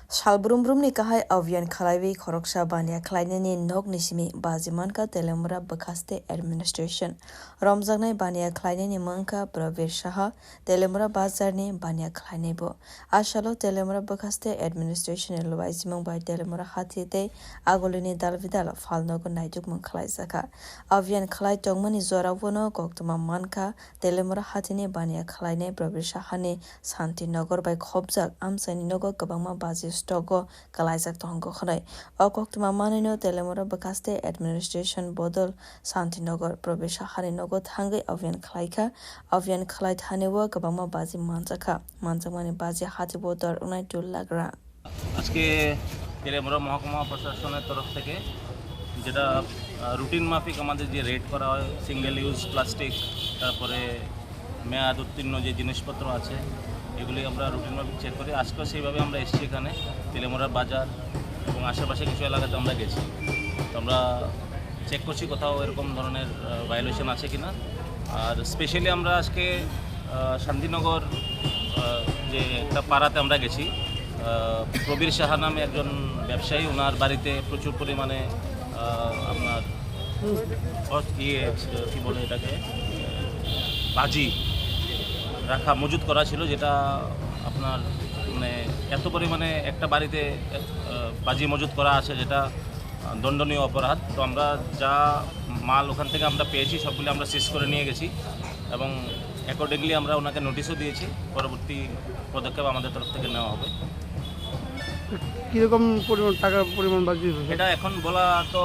Salbrumbrumni kahai avian khalaiwi khoroksa bania khwlainai nokni simi bazi mankha telemura bakaste administration romjaknai bania khwlainai mankha Pravir Saha telemura bazarni bania khwlainai bo asalo telemura bakaste administration lwai simang bai telemura hathite agolini dalvidal falnogo naidukmung khwlaijaka avian khlai tongmani jorabono koktuma mankha telemura hathini bania khwlainai Pravir Saha ni Shanti Nagar bai khobjak amsani nogo kwbangma bazi stogo kalaijak tongo khonai koktuma manino telemura bakaste administration bodol Shanti Nagar Pravir Saha ni nogo thangai avian khlai thaneo kwbangma bazi manjakmani bazi hathi bodor unai 2 lakh রা আজকে তেলেমুরা মহকুমা প্রশাসনের তরফ থেকে যেটা routine মাফিক আমাদের যে রেড করা হয় সিঙ্গেল ইউজ প্লাস্টিক তারপরে মেয়াদ উত্তীর্ণ যে জিনিসপত্র আছে এগুলি আমরা রুটিন মাফিক চেক করি আজকেও সেইভাবে আমরা এসেছি এখানে তেলেমুরা বাজার এবং আশেপাশে কিছু এলাকাতে আমরা গেছি তো আমরা চেক করছি কোথাও এরকম ধরনের ভায়োলেশন আছে কিনা আর স্পেশালি আমরা আজকে শান্তিনগর যে একটা পাড়াতে আমরা গেছি প্রবীর সাহা নামে একজন ব্যবসায়ী ওনার বাড়িতে প্রচুর পরিমাণে আপনার কী বলে এটাকে বাজি রাখা মজুত করা ছিল যেটা আপনার মানে এত পরিমাণে একটা বাড়িতে বাজি মজুত করা আছে যেটা দণ্ডনীয় অপরাধ তো আমরা যা মাল ওখান থেকে আমরা পেয়েছি সবগুলো আমরা সিজ করে নিয়ে গেছি এবং অ্যাকর্ডিংলি আমরা ওনাকে নোটিশও দিয়েছি পরবর্তী পদক্ষেপ আমাদের তরফ থেকে নেওয়া হবে কীরকম পরিমাণ বাজি এটা এখন বলা তো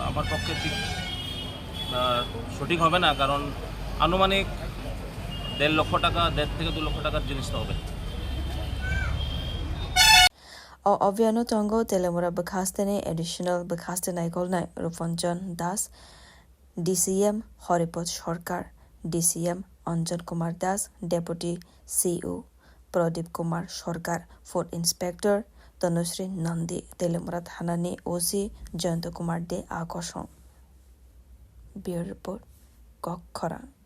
আমার পক্ষে ঠিক সঠিক হবে না কারণ আনুমানিক 1.5 লক্ষ টাকা 1.5 থেকে 2 লক্ষ টাকার জিনিস তো হবে Oviano Tongo Telemura Bakastene additional Bakastenai Golnai Rufanjan Das DCM Horipot Shorkar DCM Anjan Kumar Das Deputy CEO Pradip Kumar Shorkar Food Inspector Tanusri Nandi Telemura Thanani OC Jayant Kumar De Akoshon Bureau Report Khorok